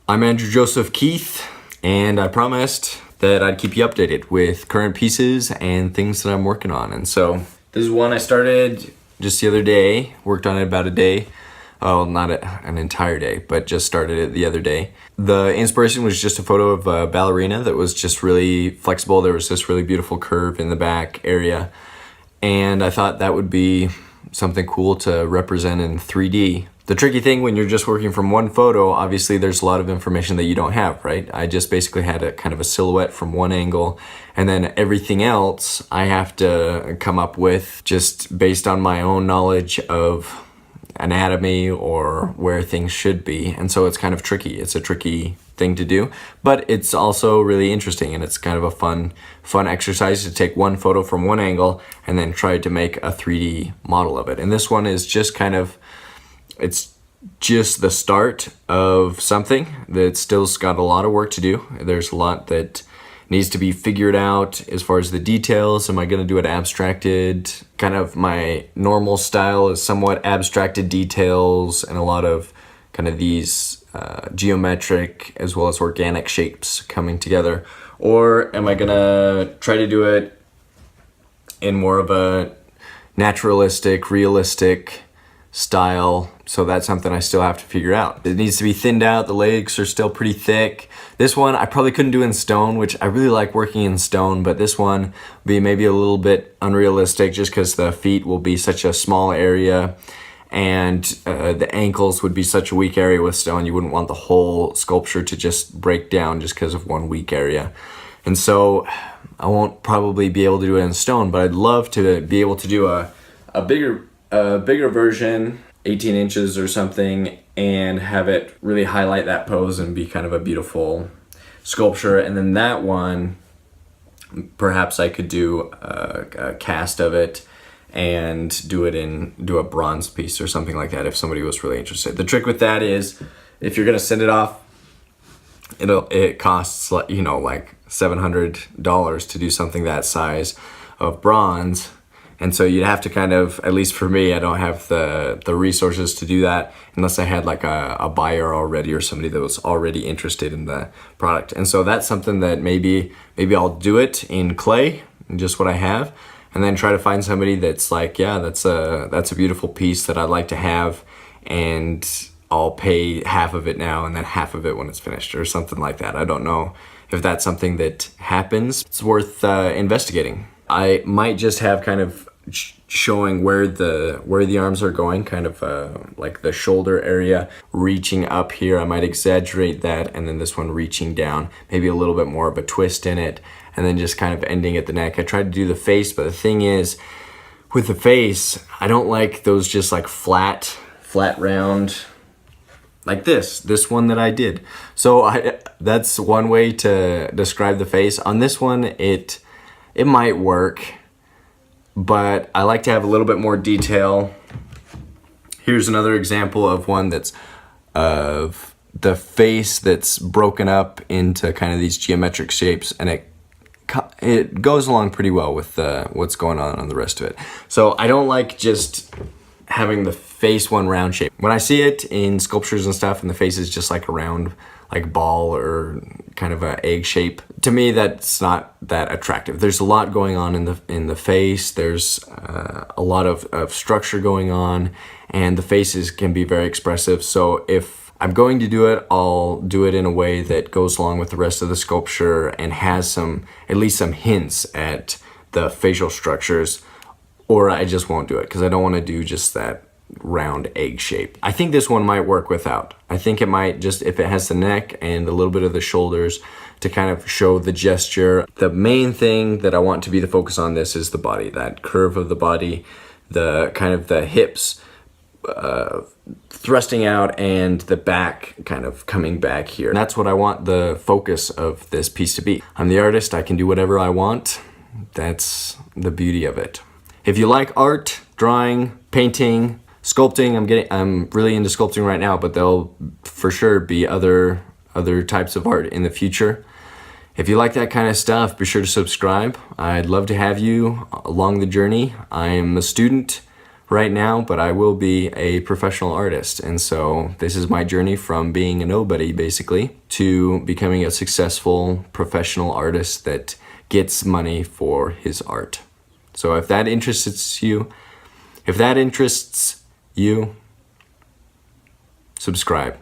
I'm Andrew Joseph Keith, and I promised that I'd keep you updated with current pieces and things that I'm working on. And so this is one I started just the other day, worked on it about a day. Oh, not an entire day, but just started it the other day. The inspiration was just a photo of a ballerina that was just really flexible. There was this really beautiful curve in the back area. And I thought that would be something cool to represent in 3D. The tricky thing when you're just working from one photo, obviously there's a lot of information that you don't have, right? I just basically had a kind of a silhouette from one angle, and then everything else I have to come up with just based on my own knowledge of anatomy or where things should be. And so it's kind of tricky. It's a tricky thing to do, but it's also really interesting, and it's kind of a fun exercise to take one photo from one angle and then try to make a 3D model of it. And this one is just kind of, it's just the start of something that still's got a lot of work to do. There's a lot that needs to be figured out as far as the details. Am I going to do it abstracted? Kind of my normal style is somewhat abstracted details and a lot of kind of these geometric as well as organic shapes coming together. Or am I going to try to do it in more of a naturalistic, realistic style? So that's something I still have to figure out. It needs to be thinned out. The legs are still pretty thick. This one I probably couldn't do in stone, which I really like working in stone, but this one will be maybe a little bit unrealistic just because the feet will be such a small area, and the ankles would be such a weak area with stone. You wouldn't want the whole sculpture to just break down just because of one weak area. And so I won't probably be able to do it in stone, but I'd love to be able to do a bigger version, 18 inches or something, and have it really highlight that pose and be kind of a beautiful sculpture. And then that one, perhaps I could do a cast of it and do a bronze piece or something like that if somebody was really interested. The trick with that is if you're gonna send it off, it costs like $700 to do something that size of bronze. And so you'd have to kind of, at least for me, I don't have the resources to do that unless I had like a buyer already or somebody that was already interested in the product. And so that's something that maybe I'll do it in clay, just what I have, and then try to find somebody that's like, yeah, that's a beautiful piece that I'd like to have, and I'll pay half of it now and then half of it when it's finished or something like that. I don't know if that's something that happens. It's worth investigating. I might just have kind of showing where the arms are going, kind of like the shoulder area reaching up here. I might exaggerate that, and then this one reaching down, maybe a little bit more of a twist in it, and then just kind of ending at the neck. I tried to do the face, but the thing is, with the face, I don't like those just like flat round, like this one that I did. So that's one way to describe the face. On this one, it might work, but I like to have a little bit more detail. Here's another example of one that's of the face that's broken up into kind of these geometric shapes, and it goes along pretty well with what's going on the rest of it. So I don't like just having the face one round shape. When I see it in sculptures and stuff and the face is just like a round like ball or kind of a egg shape, to me that's not that attractive. There's a lot going on in the face. There's a lot of structure going on, and the faces can be very expressive. So if I'm going to do it, I'll do it in a way that goes along with the rest of the sculpture and has at least some hints at the facial structures, or I just won't do it because I don't want to do just that round egg shape. I think this one might work without. I think it might, just if it has the neck and a little bit of the shoulders to kind of show the gesture. The main thing that I want to be the focus on this is the body, that curve of the body, the kind of the hips thrusting out and the back kind of coming back here. And that's what I want the focus of this piece to be. I'm the artist, I can do whatever I want. That's the beauty of it. If you like art, drawing, painting, sculpting, I'm really into sculpting right now, but there'll for sure be other types of art in the future. If you like that kind of stuff, be sure to subscribe. I'd love to have you along the journey. I'm a student right now, but I will be a professional artist. And so this is my journey from being a nobody, basically, to becoming a successful professional artist that gets money for his art. So if that interests you, subscribe.